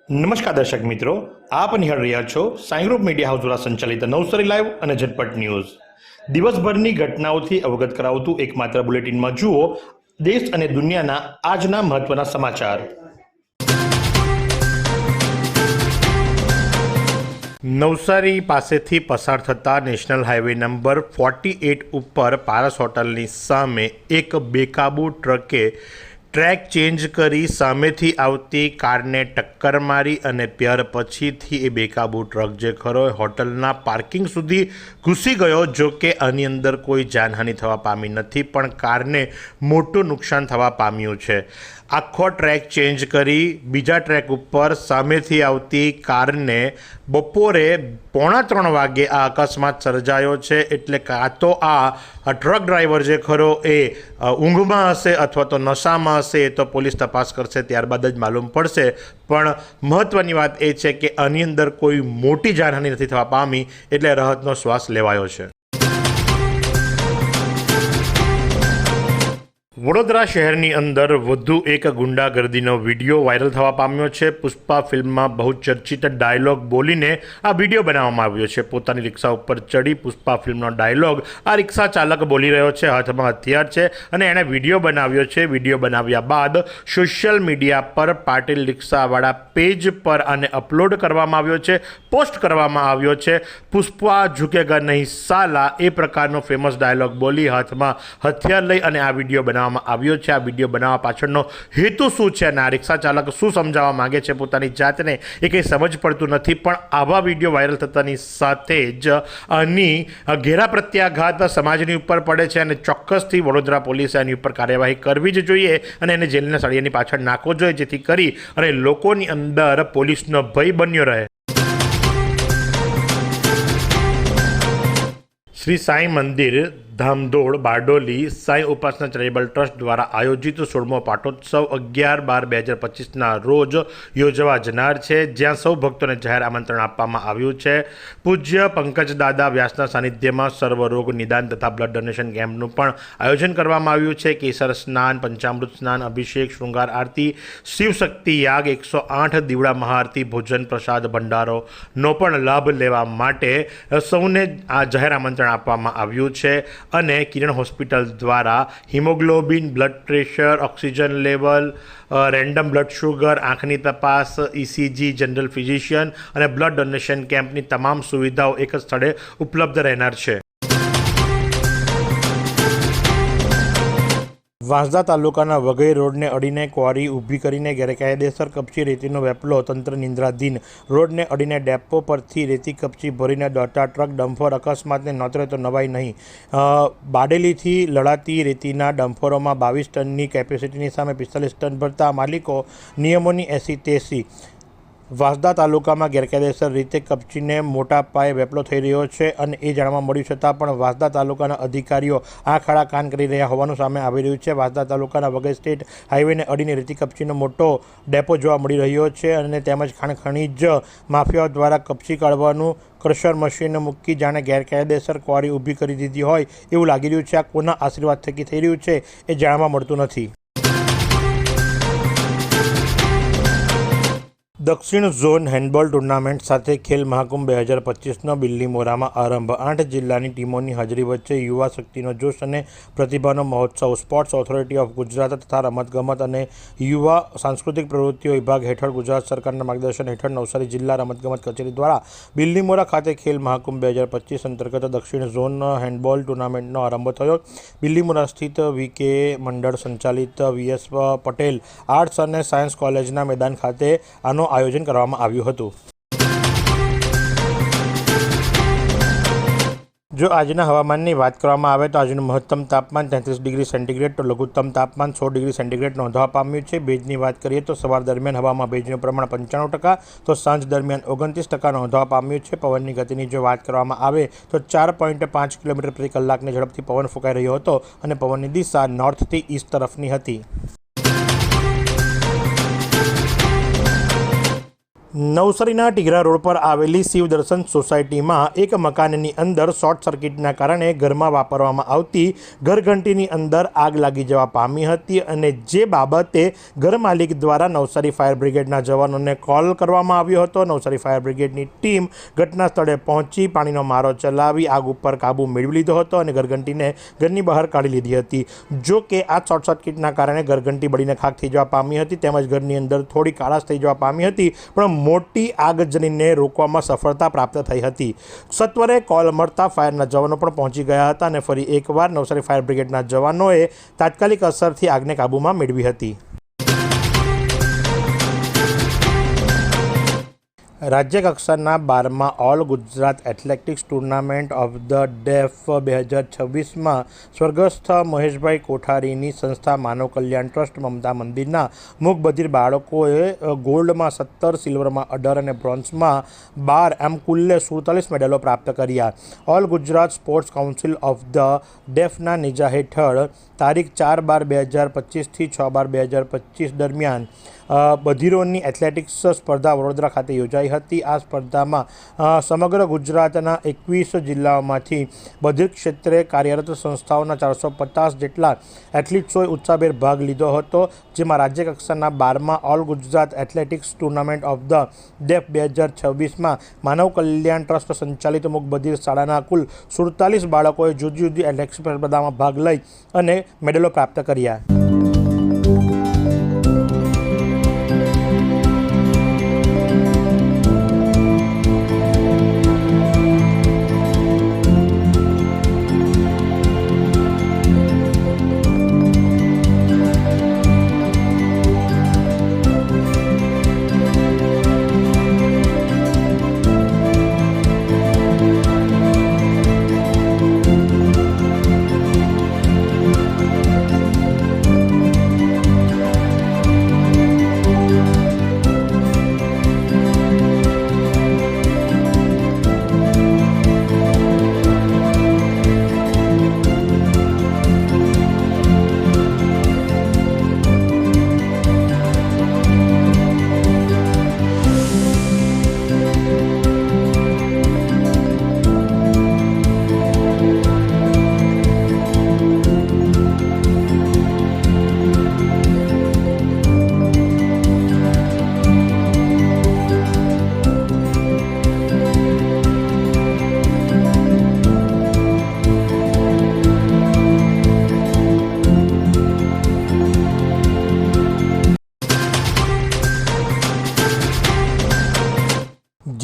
નમસ્કાર દર્શક મિત્રો, આપ નિહાળ રહ્યા છો સાઈ ગ્રુપ મીડિયા હાઉસ દ્વારા સંચાલિત નવસારી લાઈવ અને ઝટપટ ન્યૂઝ। દિવસભરની ઘટનાઓથી અવગત કરાવતું એકમાત્ર બુલેટિનમાં જુઓ દેશ અને દુનિયાના આજના મહત્વના સમાચાર। નવસારી પાસેથી પસાર થતા નેશનલ હાઈવે નંબર 48 ઉપર પારસ હોટલની સામે એક બેકાબુ ટ્રકે ટ્રેક ચેન્જ કરી સામેથી આવતી કારને ટક્કર મારી અને ત્યાર પછીથી એ બેકાબુ ટ્રક જે ખરો હોટલના પાર્કિંગ સુધી ઘૂસી ગયો। જો કે આની અંદર કોઈ જાનહાનિ થવા પામી નથી, પણ કારને મોટું નુકસાન થવા પામ્યું છે। આખો ટ્રેક ચેન્જ કરી બીજા ટ્રેક ઉપર સામેથી આવતી કારને બપોરે 2:45 વાગે આ અકસ્માત સર્જાયો છે। એટલે કાં તો આ ટ્રક ડ્રાઈવર જે ખરો એ ઊંઘમાં હશે અથવા તો નશામાં હશે, એ તો પોલીસ તપાસ કરશે, ત્યારબાદ જ માલુમ પડશે। પણ મહત્ત્વની વાત એ છે કે આની અંદર કોઈ મોટી જાનહાનિ નથી થવા પામી, એટલે રાહતનો શ્વાસ લેવાયો છે। વડોદરા શહેરની અંદર વધુ એક ગુંડાગર્દીનો વિડીયો વાયરલ થવા પામ્યો છે। પુષ્પા ફિલ્મમાં બહુચર્ચિત ડાયલોગ બોલીને આ વિડીયો બનાવવામાં આવ્યો છે। પોતાની રિક્ષા ઉપર ચડી પુષ્પા ફિલ્મનો ડાયલોગ આ રિક્ષા ચાલક બોલી રહ્યો છે, હાથમાં હથિયાર છે અને એણે વિડીયો બનાવ્યો છે। વિડીયો બનાવ્યા બાદ સોશિયલ મીડિયા પર પાટીલ રિક્ષાવાળા પેજ પર આને અપલોડ કરવામાં આવ્યો છે, પોસ્ટ કરવામાં આવ્યો છે। પુષ્પા ઝુકેગા નહીં સાલા એ પ્રકારનો ફેમસ ડાયલોગ બોલી હાથમાં હથિયાર લઈ અને આ વિડીયો બનાવવામાં આવ્યો છે। આ વિડીયો બનાવવા પાછળનો હેતુ શું છે અને આ રિક્ષા ચાલક શું સમજાવવા માંગે છે પોતાની જાતને, એ કંઈ સમજ પડતું નથી। પણ આવા વિડીયો વાયરલ થતાની સાથે જ આની ઘેરા પ્રત્યાઘાત સમાજની ઉપર પડે છે અને ચોક્કસથી વડોદરા પોલીસે આની ઉપર કાર્યવાહી કરવી જ જોઈએ અને એને જેલના સળિયાની પાછળ નાખવો જોઈએ, જેથી કરી અને લોકોની અંદર પોલીસનો ભય બન્યો રહે। શ્રી સાંઈ મંદિર ધામધોળ બારડોલી સાંઈ ઉપાસના ચેરિટેબલ ટ્રસ્ટ દ્વારા આયોજિત 16મો પાટોત્સવ 11/12/2025ના રોજ યોજવા જનાર છે, જ્યાં સૌ ભક્તોને જાહેર આમંત્રણ આપવામાં આવ્યું છે। પૂજ્ય પંકજ દાદા વ્યાસના સાનિધ્યમાં સર્વરોગ નિદાન તથા બ્લડ ડોનેશન કેમ્પનું પણ આયોજન કરવામાં આવ્યું છે। કેસર સ્નાન, પંચામૃત સ્નાન, અભિષેક, શૃંગાર આરતી, શિવશક્તિ યાગ, 108 દીવડા મહાઆરતી, ભોજન પ્રસાદ ભંડારોનો પણ લાભ લેવા માટે સૌને આ જાહેર આમંત્રણ આપવામાં આવ્યું છે। અને કિરણ હોસ્પિટલ દ્વારા haemoglobin, blood pressure, oxygen level, random blood sugar, આંખની તપાસ, ECG, જનરલ ફિઝિશિયન અને બ્લડ ડોનેશન કેમ્પની તમામ સુવિધાઓ એક જ સ્થળે ઉપલબ્ધ રહેનાર છે। વાંસદા તાલુકાના વઘઈ રોડને અડીને ક્વોરી ઊભી કરીને ગેરકાયદેસર કપચી રેતીનો વેપલો તંત્ર નિંદ્રાધીન। રોડને અડીને ડેપો પરથી રેતી કપચી ભરીને દોડતા ટ્રક ડમ્ફર અકસ્માતને નોતરે તો નવાઈ નહીં। બારડોલીથી લડાતી રેતીના ડમ્ફરોમાં 22 ટનની કેપેસિટીની સામે 45 ટન ભરતા માલિકો નિયમોની એસી તેસી। વાંસદા તાલુકામાં ગેરકાયદેસર રીતે કપચીને મોટા પાયે વેપલો થઈ રહ્યો છે અને એ જાણવા મળ્યું છતાં પણ વાંસદા તાલુકાના અધિકારીઓ આંખ આડા કાન કરી રહ્યા હોવાનું સામે આવી રહ્યું છે। વાંસદા તાલુકાના વઘઈ સ્ટેટ હાઈવેને અડીને રેતી કપચીનો મોટો ડેપો જોવા મળી રહ્યો છે અને તેમજ ખાણ ખનીજ માફિયાઓ દ્વારા કપચી કાઢવાનું ક્રશર મશીન મૂકી જાણે ગેરકાયદેસર ક્વોરી ઊભી કરી દીધી હોય એવું લાગી રહ્યું છે। આ કોના આશીર્વાદ થકી થઈ રહ્યું છે એ જાણવા મળતું નથી। દક્ષિણ ઝોન હેન્ડબોલ ટુર્નામેન્ટ સાથે ખેલ મહાકુંભ 2025નો બિલ્લીમોરામાં આરંભ। 8 જિલ્લાની ટીમોની હાજરી વચ્ચે યુવા શક્તિનો જોશ અને પ્રતિભાનો મહોત્સવ। સ્પોર્ટ્સ ઓથોરિટી ઓફ ગુજરાત તથા રમતગમત અને યુવા સાંસ્કૃતિક પ્રવૃત્તિઓ વિભાગ હેઠળ ગુજરાત સરકારના માર્ગદર્શન હેઠળ નવસારી જિલ્લા રમતગમત કચેરી દ્વારા બિલ્લીમોરા ખાતે ખેલ મહાકુંભ 2025 અંતર્ગત દક્ષિણ ઝોન હેન્ડબોલ ટુર્નામેન્ટનો આરંભ થયો। બિલ્લીમોરા સ્થિત VK મંડળ સંચાલિત VS પટેલ આર્ટ્સ અને સાયન્સ કોલેજના મેદાન ખાતે આનો આયોજન કરવામાં આવ્યું હતું। જો આજના હવામાનની વાત કરવામાં આવે તો આજનું મહત્તમ તાપમાન 33 ડિગ્રી સેન્ટીગ્રેડ તો લઘુત્તમ તાપમાન 16 ડિગ્રી સેન્ટીગ્રેડ નોંધવા પામ્યું છે। ભેજની વાત કરીએ તો સવાર દરમિયાન હવામાં ભેજનું પ્રમાણ 95%, તો સાંજ દરમિયાન 29% નોંધવા પામ્યું છે। પવનની ગતિની જો વાત કરવામાં આવે તો 4.5 કિલોમીટર પ્રતિ કલાકની ઝડપથી પવન ફૂંકાઈ રહ્યો હતો અને પવનની દિશા નોર્થથી ઈસ્ટ તરફની હતી। નવસારીના ટીઘરા રોડ પર આવેલી શિવદર્શન સોસાયટીમાં એક મકાનની અંદર શોર્ટ સર્કિટના કારણે ઘરમાં વાપરવામાં આવતી ઘરઘંટીની અંદર આગ લાગી જવા પામી હતી અને જે બાબતે ઘર માલિક દ્વારા નવસારી ફાયર બ્રિગેડના જવાનોને કોલ કરવામાં આવ્યો હતો। નવસારી ફાયર બ્રિગેડની ટીમ ઘટના સ્થળે પહોંચી પાણીનો મારો ચલાવી આગ ઉપર કાબૂ મેળવી લીધો હતો અને ઘરઘંટીને ઘરની બહાર કાઢી લીધી હતી। જો કે આ શોર્ટ સર્કિટના કારણે ઘરઘંટી બળીને ખાખ થઈ જવા પામી હતી તેમજ ઘરની અંદર થોડી કાળાશ થઈ જવા પામી હતી, પણ મોટી આગજનીને રોકવામાં સફળતા પ્રાપ્ત થઈ હતી। સત્વરે કોલ મળતા ફાયરના જવાનો પણ પહોંચી ગયા હતા અને ફરી એકવાર નવસારી ફાયર બ્રિગેડના જવાનોએ તાત્કાલિક અસરથી આગને કાબૂમાં મેળવી હતી। રાજ્ય કક્ષાના 12મા all Gujarat athletics tournament of the deaf 2026માં સ્વર્ગસ્થ મહેશભાઈ કોઠારીની સંસ્થા માનવ કલ્યાણ ટ્રસ્ટ મમતા મંદિરના મૂક બધિર બાળકોએ ગોલ્ડમાં 17, સિલ્વરમાં 18 અને બ્રોન્ઝમાં 12 એમ કુલ્લે 47 મેડલો પ્રાપ્ત કર્યા। All Gujarat sports council of the ડેફના નેજા હેઠળ તારીખ 4/12/2025થી 6/12/2025 દરમિયાન બધિરોની એથ્લેટિક્સ સ્પર્ધા વડોદરા ખાતે યોજાઈ હતી। આ સ્પર્ધામાં સમગ્ર ગુજરાતના 21 જિલ્લાઓમાંથી બધિર ક્ષેત્રે કાર્યરત સંસ્થાઓના 450 જેટલા એથ્લીટ્સોએ ઉત્સાહભેર ભાગ લીધો હતો, જેમાં રાજ્ય કક્ષાના 12મા all Gujarat athletics tournament of the deaf 2026માં માનવ કલ્યાણ ટ્રસ્ટ સંચાલિત મૂક બધિર શાળાના કુલ 47 બાળકોએ જુદી જુદી એથ્લેટિક્સ સ્પર્ધામાં ભાગ લઈ અને મેડલો પ્રાપ્ત કર્યા।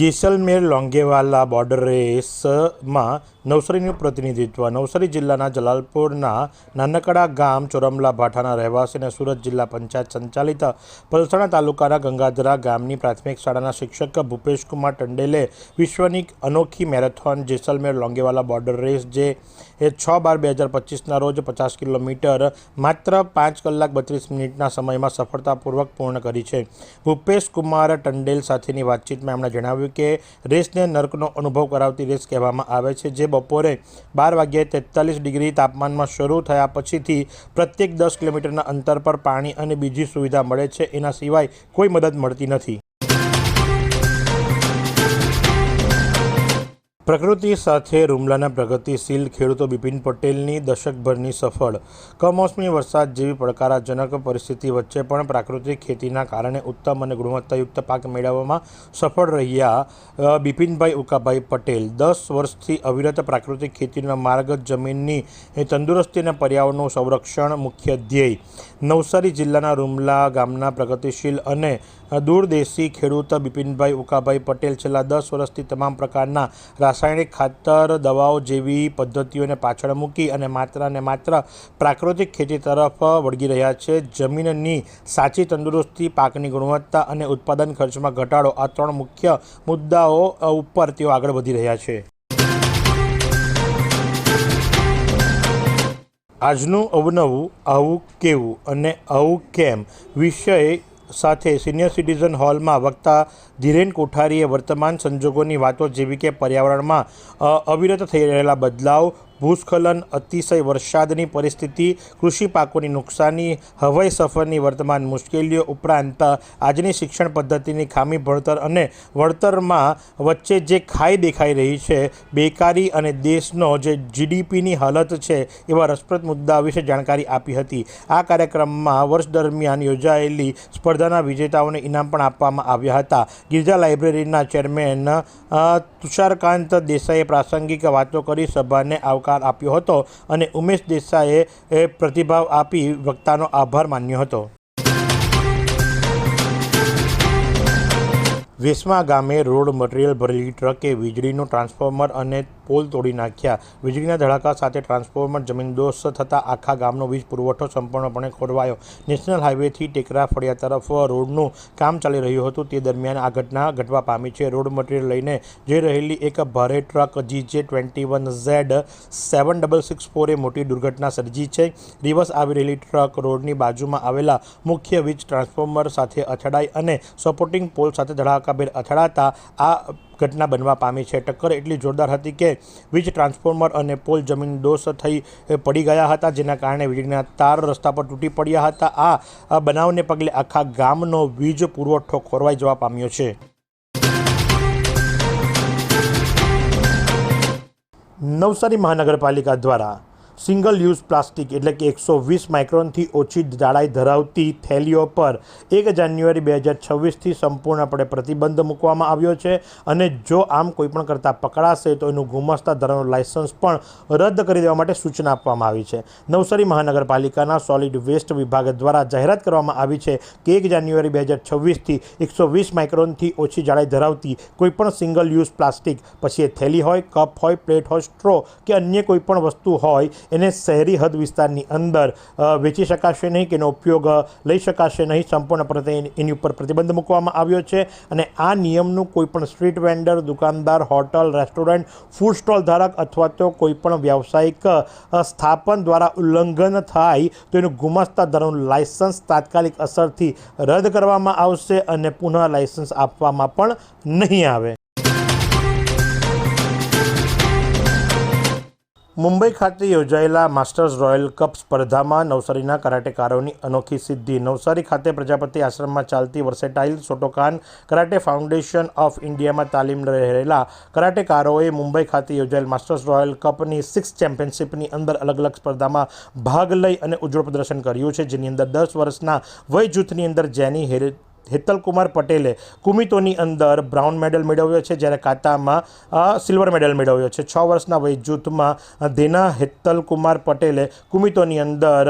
જેસલમેર લોંગેવાલા બોર્ડર રેસમાં નવસારીનું પ્રતિનિધિત્વ। નવસારી જિલ્લાના જલાલપુરના નાનકડા ગામ ચોરમલા ભાઠાના રહેવાસી અને સુરત જિલ્લા પંચાયત સંચાલિત પલસાણા તાલુકાના ગંગાધરા ગામની પ્રાથમિક શાળાના શિક્ષક ભૂપેશકુમાર ટંડેલે વિશ્વની અનોખી marathon Jaisalmer Longewala border race જે 6/12/2025ના રોજ 50 કિલોમીટર માત્ર 5 કલાક 32 મિનિટના સમયમાં સફળતાપૂર્વક પૂર્ણ કરી છે। ભૂપેશકુમાર ટંડેલ સાથેની વાતચીતમાં એમણે જણાવ્યું કે રેસને નર્કનો અનુભવ કરાવતી રેસ કહેવામાં આવે છે, જે બપોરે 12:43 ડિગ્રી તાપમાનમાં શરૂ થયા પછીથી પ્રત્યેક 10 કિલોમીટરના અંતર પર પાણી અને બીજી સુવિધા મળે છે, એના સિવાય કોઈ મદદ મળતી નથી। પ્રકૃતિ સાથે રૂમલાના પ્રગતિશીલ ખેડૂતો બિપિન પટેલની દશકભરની સફળ। કમોસમી વરસાદ જેવી પડકારજનક પરિસ્થિતિ વચ્ચે પણ પ્રાકૃતિક ખેતીના કારણે ઉત્તમ અને ગુણવત્તાયુક્ત પાક મેળવવામાં સફળ રહ્યા બિપિનભાઈ ઉકાભાઈ પટેલ। 10 વર્ષથી અવિરત પ્રાકૃતિક ખેતીનો માર્ગ, જમીનની તંદુરસ્તી અને પર્યાવરણનું સંરક્ષણ મુખ્ય ધ્યેય। નવસારી જિલ્લાના રૂમલા ગામના પ્રગતિશીલ અને દૂરદેશી ખેડૂત બિપિનભાઈ ઉકાભાઈ પટેલ છેલ્લા 10 વર્ષથી તમામ પ્રકારના રાસાયણિક ખાતર, દવાઓ જેવી પદ્ધતિઓને પાછળ મૂકી અને માત્ર પ્રાકૃતિક ખેતી તરફ વળગી રહ્યા છે। જમીનની સાચી તંદુરસ્તી, પાકની ગુણવત્તા અને ઉત્પાદન ખર્ચમાં ઘટાડો, આ 3 મુખ્ય મુદ્દાઓ ઉપર તેઓ આગળ વધી રહ્યા છે। આજનું અવનવું આવું કેવું અને આવું કેમ વિષય સાથે સિનિયર સિટીઝન હોલમાં વક્તા ધીરેન કોઠારીએ વર્તમાન સંજોગોની વાતો જેવી કે પર્યાવરણમાં અવિરત થઈ રહેલા બદલાવ, ભૂસ્ખલન, અતિશય વરસાદની પરિસ્થિતિ, કૃષિ પાકોની નુકસાની, હવાઈ સફરની વર્તમાન મુશ્કેલીઓ ઉપરાંત આજની શિક્ષણ પદ્ધતિની ખામી, ભણતર અને વળતરમાં વચ્ચે જે ખાઈ દેખાઈ રહી છે, બેકારી અને દેશનો જે જીડીપીની હાલત છે, એવા રસપ્રદ મુદ્દા વિશે જાણકારી આપી હતી. આ કાર્યક્રમમાં વર્ષ દરમિયાન યોજાયેલી સ્પર્ધાના વિજેતાઓને ઇનામ પણ આપવામાં આવ્યા હતા. ગિરજા લાઇબ્રેરીના ચેરમેન તુષારકાંત દેસાઈએ પ્રાસંગિક વાતો કરી સભાને આવકાર આપ્યો હતો અને ઉમેશ દેસાઈએ પ્રતિભાવ આપી વક્તાનો આભાર માન્યો હતો. વેસમા ગામે રોડ મટીરીયલ ભરેલી ટ્રકે વીજળીનું ટ્રાન્સફોર્મર અને પોલ તોડી નાખ્યા. વીજળીના ધડાકા સાથે ટ્રાન્સફોર્મર જમીનદોસ્ત થતાં આખા ગામનો વીજ પુરવઠો સંપૂર્ણપણે ખોરવાયો. નેશનલ હાઈવેથી ટેકરા ફળિયા તરફ રોડનું કામ ચાલી રહ્યું હતું. તે દરમિયાન આ ઘટના ઘટવા પામી છે. રોડ મટીરીયલ લઈને જઈ રહેલી એક ભારે ટ્રક GJ21Z7664 મોટી દુર્ઘટના સર્જી છે. રિવર્સ આવી રહેલી ટ્રક રોડની બાજુમાં આવેલા મુખ્ય વીજ ટ્રાન્સફોર્મર સાથે અથડાઈ અને સપોર્ટિંગ પોલ સાથે ધડાકાભેર અથડાતા આ ઘટના બનવા પામી છે. ટક્કર એટલી જોરદાર હતી કે વીજ ટ્રાન્સફોર્મર અને પોલ જમીનદોસ્ત થઈ પડી ગયા હતા, જેના કારણે વીજળીના તાર રસ્તા પર તૂટી પડ્યા હતા. આ બનાવને પગલે આખા ગામનો વીજ પુરવઠો ખોરવાઈ જવા પામ્યો છે. નવસારી મહાનગરપાલિકા દ્વારા સિંગલ યુઝ પ્લાસ્ટિક એટલે કે 120 માઇક્રોનથી ઓછી જાડાઈ ધરાવતી થેલીઓ પર 1 જાન્યુઆરી 2026થી સંપૂર્ણપણે પ્રતિબંધ મૂકવામાં આવ્યો છે અને જો આમ કોઈપણ કરતાં પકડાશે તો એનું ગુમાસ્તા ધરાવવાનું લાયસન્સ પણ રદ કરી દેવા માટે સૂચના આપવામાં આવી છે. નવસારી મહાનગરપાલિકાના સોલિડ વેસ્ટ વિભાગ દ્વારા જાહેરાત કરવામાં આવી છે કે 1 જાન્યુઆરી 2026થી 120 માઇક્રોનથી ઓછી જાડાઈ ધરાવતી કોઈપણ સિંગલ યુઝ પ્લાસ્ટિક, પછી એ થેલી હોય, કપ હોય, પ્લેટ હોય, સ્ટ્રો કે અન્ય કોઈપણ વસ્તુ હોય, એને શહેરી હદ વિસ્તારની અંદર વેચી શકાશે નહીં, કે એનો ઉપયોગ લઈ શકાશે નહીં. સંપૂર્ણપણે એની ઉપર પ્રતિબંધ મૂકવામાં આવ્યો છે અને આ નિયમનું કોઈપણ સ્ટ્રીટ વેન્ડર, દુકાનદાર, હોટલ, રેસ્ટોરન્ટ, ફૂડ સ્ટોલ ધારક અથવા તો કોઈપણ વ્યાવસાયિક સ્થાપન દ્વારા ઉલ્લંઘન થાય તો એનું ગુમાસ્તા ધરાવવાનું લાયસન્સ તાત્કાલિક અસરથી રદ કરવામાં આવશે અને પુનઃ લાયસન્સ આપવામાં પણ નહીં આવે. મુંબઈ ખાતે યોજાયેલા માસ્ટર્સ રોયલ કપ સ્પર્ધામાં નવસારીના કરાટેકારોની અનોખી સિદ્ધિ. નવસારી ખાતે પ્રજાપતિ આશ્રમમાં ચાલતી વર્સેટાઇલ શોટોકાન કરાટે ફાઉન્ડેશન ઓફ ઇન્ડિયામાં તાલીમ લઈ રહેલા કરાટેકારોએ મુંબઈ ખાતે યોજાયેલ માસ્ટર્સ રોયલ કપની 6 ચેમ્પિયનશિપની અંદર અલગ અલગ સ્પર્ધામાં ભાગ લઈ અને ઉજ્જવળ પ્રદર્શન કર્યું છે, જેની અંદર 10 વર્ષના વય જૂથની અંદર જેની હેતલકુમાર પટેલે કુમિતોની અંદર બ્રાઉન મેડલ મેળવ્યો છે, જ્યારે કાતામાં સિલ્વર મેડલ મેળવ્યો છે. 6 વર્ષના વય જૂથમાં દેના હેતલકુમાર પટેલે કુમિતોની અંદર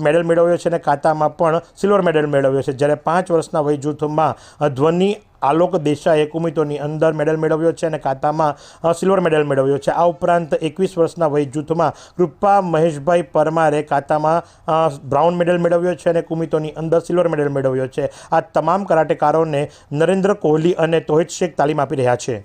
મેડલ મેળવ્યો છે અને કાતામાં પણ સિલ્વર મેડલ મેળવ્યો છે, જ્યારે 5 વર્ષના વય જૂથમાં ધ્વનિ આલોક દેસાઈએ કુમિતોની અંદર મેડલ મેળવ્યો છે અને કાતામાં સિલ્વર મેડલ મેળવ્યો છે. આ ઉપરાંત 21 વર્ષના વય જૂથમાં કૃપા મહેશભાઈ પરમારે કાતામાં બ્રાઉન મેડલ મેળવ્યો છે અને કુમિતોની અંદર સિલ્વર મેડલ મેળવ્યો છે. આ તમામ કરાટેકારોને નરેન્દ્ર કોહલી અને તોહિત શેખ તાલીમ આપી રહ્યા છે.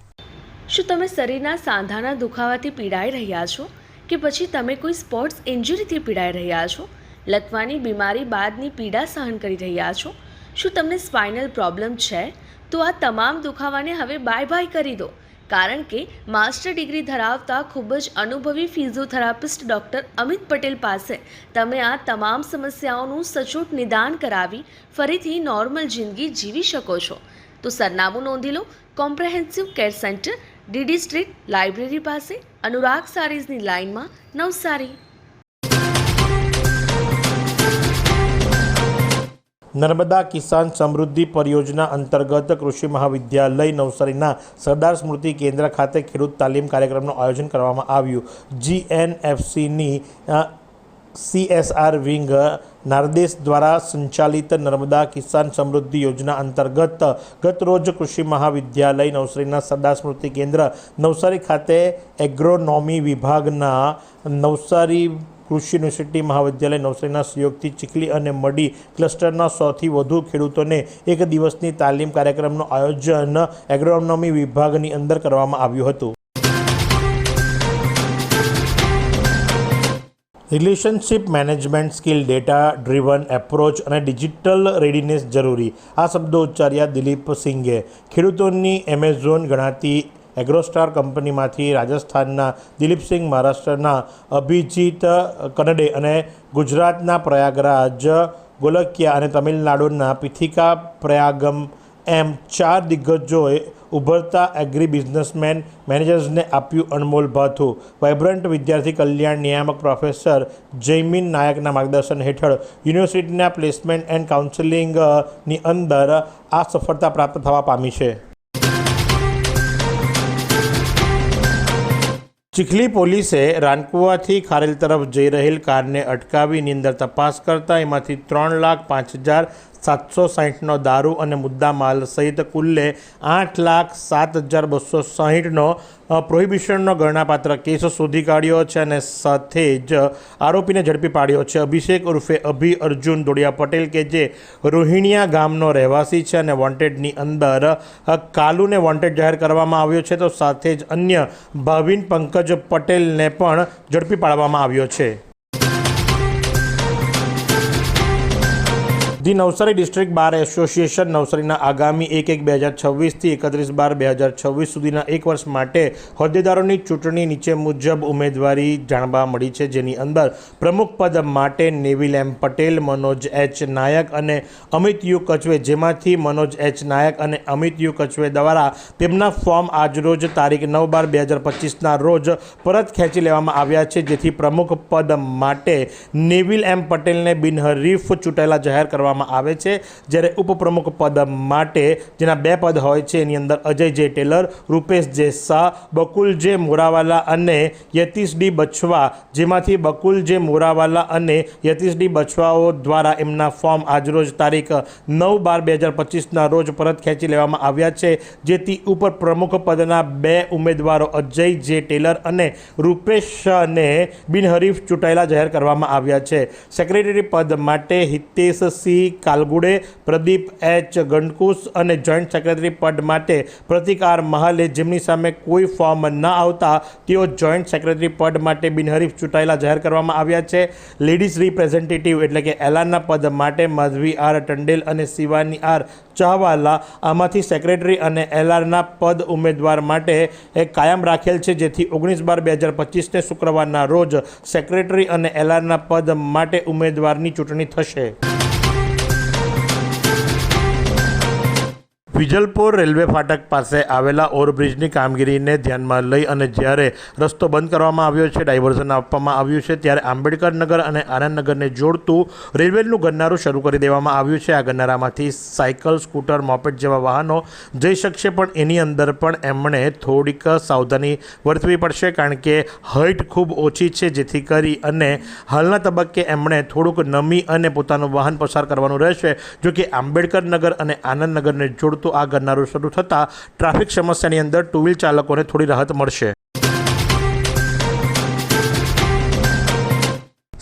શું તમે શરીરના સાંધાના દુખાવાથી પીડાઈ રહ્યા છો કે પછી તમે કોઈ સ્પોર્ટ્સ ઇન્જરીથી પીડાઈ રહ્યા છો? લકવાની બીમારી બાદની પીડા સહન કરી રહ્યા છો? શું તમને સ્પાઇનલ પ્રોબ્લેમ છે? તો આ તમામ દુખાવાને હવે બાય બાય કરી દો, કારણ કે માસ્ટર ડિગ્રી ધરાવતા ખૂબ જ અનુભવી ફિઝિયોથેરાપિસ્ટ ડૉક્ટર અમિત પટેલ પાસે તમે આ તમામ સમસ્યાઓનું સચોટ નિદાન કરાવી ફરીથી નોર્મલ જિંદગી જીવી શકો છો. તો સરનામું નોંધી લો. Comprehensive care centre, DD street, library પાસે, અનુરાગ સારીઝની લાઇનમાં, નવસારી. નર્મદા કિસાન સમૃદ્ધિ પરિયોજના અંતર્ગત કૃષિ મહાવિદ્યાલય નવસારીના સરદાર સ્મૃતિ કેન્દ્ર ખાતે ખેડૂત તાલીમ કાર્યક્રમનું આયોજન કરવામાં આવ્યું. GNFCની CSR વિંગ નારદેશ દ્વારા સંચાલિત નર્મદા કિસાન સમૃદ્ધિ યોજના અંતર્ગત ગતરોજ કૃષિ મહાવિદ્યાલય નવસારીના સરદાર સ્મૃતિ કેન્દ્ર નવસારી ખાતે એગ્રોનોમી વિભાગના નવસારી કૃષિ યુનિવર્સિટી મહાવિદ્યાલય નવસારીના સહયોગથી ચીખલી અને મડી ક્લસ્ટરના 100થી વધુ ખેડૂતોને એક દિવસની તાલીમ કાર્યક્રમનું આયોજન એગ્રોનોમી વિભાગની અંદર કરવામાં આવ્યું હતું. Relationship management skill, data driven approach અને ડિજિટલ રેડીનેસ જરૂરી. આ શબ્દો ઉચ્ચાર્યા દિલીપ સિંઘે. ખેડૂતોની એમેઝોન ગણાતી એગ્રોસ્ટાર કંપનીમાંથી રાજસ્થાનના દિલીપસિંહ, મહારાષ્ટ્રના અભિજીત કનડે અને ગુજરાતના પ્રયાગરાજ ગોલકિયા અને તમિલનાડુના પિથિકા પ્રયાગમ એમ 4 દિગ્ગજોએ ઉભરતા એગ્રી બિઝનેસમેન મેનેજર્સને આપ્યું અનમોલ ભાથું. વાઇબ્રન્ટ વિદ્યાર્થી કલ્યાણ નિયામક પ્રોફેસર જયમીન નાયકના માર્ગદર્શન હેઠળ યુનિવર્સિટીના પ્લેસમેન્ટ એન્ડ કાઉન્સેલિંગની અંદર આ સફળતા પ્રાપ્ત થવા પામી છે. ચીખલી પોલીસે રાનકુવાથી ખારેલ તરફ જઈ રહેલ કારને અટકાવીની અંદર તપાસ કરતા એમાંથી 3,05,760નો દારૂ અને મુદ્દા માલ સહિત કુલ્લે 8,07,260નો પ્રોહિબિશનનો ગણનાપાત્ર કેસ શોધી કાઢ્યો છે અને સાથે જ આરોપીને ઝડપી પાડ્યો છે. અભિષેક ઉર્ફે અભી અર્જુન દોડિયા પટેલ કે જે રોહિણિયા ગામનો રહેવાસી છે અને વોન્ટેડની અંદર કાલુને વોન્ટેડ જાહેર કરવામાં આવ્યો છે, તો સાથે જ અન્ય ભાવિન પંકજ પટેલને પણ ઝડપી પાડવામાં આવ્યો છે. The Navsari district bar association નવસારીના આગામી 1/1/2026થી 31/12/2026 સુધીના 1 વર્ષ માટે હોદ્દેદારોની ચૂંટણી નીચે મુજબ ઉમેદવારી જાણવા મળી છે, જેની અંદર પ્રમુખ પદ માટે નેવિલ એમ પટેલ, મનોજ એચ નાયક અને અમિત યુ કચવે, જેમાંથી મનોજ એચ નાયક અને અમિત યુ કચવે દ્વારા તેમના ફોર્મ આજરોજ તારીખ 9/12/2025ના રોજ પરત ખેંચી લેવામાં આવ્યા છે, જેથી પ્રમુખ પદ માટે નેવિલ એમ પટેલને બિનહરીફ ચૂંટાયેલા જાહેર કરવામાં આવે છે. જ્યારે ઉપપ્રમુખ પદ માટે જેના 2 પદ હોય છે એની અંદર અજય જે ટેલર, રૂપેશ જે શાહ, બકુલ જે મોરાવાલા અને યતીશ ડી બછવા, જેમાંથી બકુલ જે મોરાવાલા અને યતીશ ડી બછવાઓ દ્વારા એમના ફોર્મ આજરોજ તારીખ 9/12/2025ના રોજ પરત ખેંચી લેવામાં આવ્યા છે, જેથી ઉપપ્રમુખ પદના 2 ઉમેદવારો અજય જે ટેલર અને રૂપેશને બિનહરીફ ચૂંટાયેલા જાહેર કરવામાં આવ્યા છે. સેક્રેટરી પદ માટે હિતેશ સી કાલગુડે, પ્રદીપ એચ ગંડકુસ અને જોઈન્ટ સેક્રેટરી પદ માટે પ્રતિક આર મહાલે, જેમની સામે કોઈ ફોર્મ ન આવતા તેઓ જોઈન્ટ સેક્રેટરી પદ માટે બિનહરીફ ચૂંટાયેલા જાહેર કરવામાં આવ્યા છે. લેડીઝ રિપ્રેઝેન્ટેટિવ એટલે કે એલાના પદ માટે માધવી આર ટંડેલ અને શિવાની આર ચાહવાલા આમાંથી સેક્રેટરી અને એલઆરના પદ ઉમેદવાર માટે કાયમ રાખેલ છે, જેથી 19/12/2025ને શુક્રવારના રોજ સેક્રેટરી અને એલઆરના પદ માટે ઉમેદવારની ચૂંટણી થશે. વિજલપોર રેલવે ફાટક પાસે આવેલા ઓવરબ્રિજની કામગીરીને ધ્યાનમાં લઈ અને જ્યારે રસ્તો બંધ કરવામાં આવ્યો છે, ડાયવર્ઝન આપવામાં આવ્યું છે, ત્યારે આંબેડકર નગર અને આનંદનગરને જોડતું રેલવેનું ગરનારું શરૂ કરી દેવામાં આવ્યું છે. આ ગરનારામાંથી સાયકલ, સ્કૂટર, મોપેડ જેવા વાહનો જઈ શકશે, પણ એની અંદર પણ એમણે થોડીક સાવધાની વર્તવી પડશે, કારણ કે હાઇટ ખૂબ ઓછી છે, જેથી કરી અને હાલના તબક્કે એમણે થોડુંક નમી અને પોતાનું વાહન પસાર કરવાનું રહેશે. જો કે આંબેડકર નગર અને આનંદનગરને જોડતું આ ગરનારું શરૂ થતાં ટ્રાફિક સમસ્યાની અંદર 2 વ્હીલ ચાલકોને થોડી રાહત મળશે.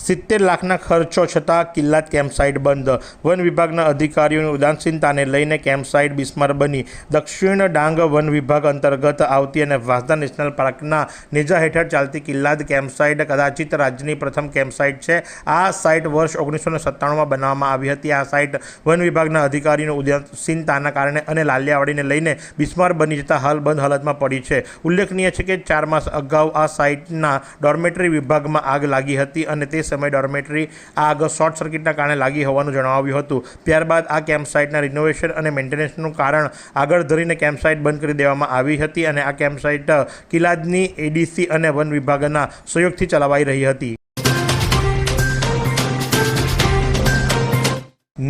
70 લાખના ખર્ચો છતાં કિલ્લાત કેમ્પસાઇટ બંધ. વન વિભાગના અધિકારીઓની ઉદાસીનતાને લઈને કેમ્પસાઇટ બિસ્માર બની. દક્ષિણ ડાંગ વન વિભાગ અંતર્ગત આવતી અને વાંસદા નેશનલ પાર્કના નેજા હેઠળ ચાલતી કિલ્લાત કેમ્પસાઇટ કદાચિત રાજ્યની પ્રથમ કેમ્પસાઇટ છે. આ સાઇટ વર્ષ 1997માં બનાવવામાં આવી હતી. આ સાઇટ વન વિભાગના અધિકારીઓની ઉદાસીનતાના કારણે અને લાલિયાવાડીને લઈને બિસ્માર બની જતાં હાલ બંધ હાલતમાં પડી છે. ઉલ્લેખનીય છે કે 4 માસ અગાઉ આ સાઇટના ડોર્મેટરી વિભાગમાં આગ લાગી હતી અને તે સમય ડોર્મેટરી આગ શોર્ટ સર્કિટના કારણે લાગી હોવાનું જણાવ્યું હતું. ત્યારબાદ આ કેમ્પસાઇટના રિનોવેશન અને મેન્ટેનન્સનું કારણ આગળ ધરીને કેમ્પસાઇટ બંધ કરી દેવામાં આવી હતી અને આ કેમ્પસાઇટ કિલ્લાદની એડીસી અને વન વિભાગના સહયોગથી ચલાવાઈ રહી હતી.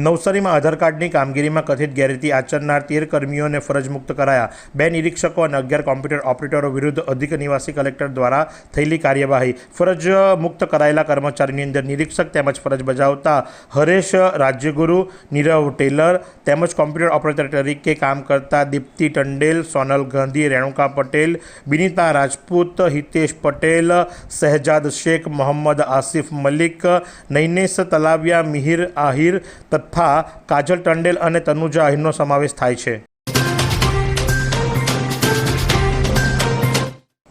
નવસારીમાં આધાર કાર્ડની કામગીરીમાં કથિત ગેરરીતિ આચરનાર 13 કર્મીઓને ફરજ મુક્ત કરાયા. 2 નિરીક્ષકો અને 11 કોમ્પ્યુટર ઓપરેટરો વિરુદ્ધ અધિક નિવાસી કલેક્ટર દ્વારા થયેલી કાર્યવાહી. ફરજ મુક્ત કરાયેલા કર્મચારીની અંદર નિરીક્ષક તેમજ ફરજ બજાવતા હરેશ રાજ્યગુરુ, નીરવ ટેલર તેમજ કોમ્પ્યુટર ઓપરેટર તરીકે કામ કરતા દીપ્તિ ટંડેલ, સોનલ ગાંધી, રેણુકા પટેલ, બિનિતા રાજપૂત, હિતેશ પટેલ, શહેજાદ શેખ, મોહમ્મદ આસિફ મલિક, નૈનેશ તલાવિયા, મિહિર આહિર તથા કાજલ ટંડેલ અને તનુજા આહિરનો સમાવેશ થાય છે.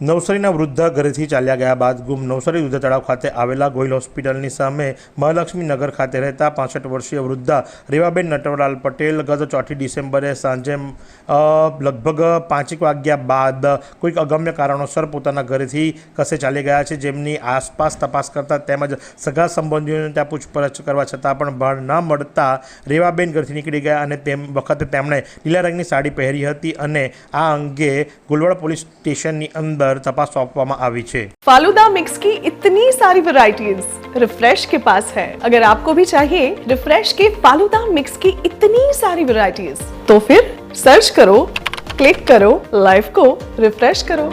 નવસારીના વૃદ્ધા ઘરેથી ચાલ્યા ગયા બાદ ગુમ. નવસારી વૃદ્ધ તળાવ ખાતે આવેલા ગોહિલ હોસ્પિટલની સામે મહાલક્ષ્મી નગર ખાતે રહેતા 65 વર્ષીય વૃદ્ધા રેવાબેન નટવરલાલ પટેલ ગત 4 ડિસેમ્બરે સાંજે લગભગ 5 વાગ્યા બાદ કોઈક અગમ્ય કારણોસર પોતાના ઘરેથી કસે ચાલી ગયા છે, જેમની આસપાસ તપાસ કરતા તેમજ સગા સંબંધીઓને ત્યાં પૂછપરછ કરવા છતાં પણ બળ ન મળતા રેવાબેન ઘરથી નીકળી ગયા અને તે વખતે તેમણે લીલા રંગની સાડી પહેરી હતી અને આ અંગે ગુલવડ પોલીસ સ્ટેશનની અંદર तपास सौंपवामा आवी छे। फालूदा मिक्स की इतनी सारी वैरायटीज रिफ्रेश के पास है। अगर आपको भी चाहिए रिफ्रेश के फालूदा मिक्स की इतनी सारी वैरायटीज तो फिर सर्च करो, क्लिक करो, लाइफ को रिफ्रेश करो।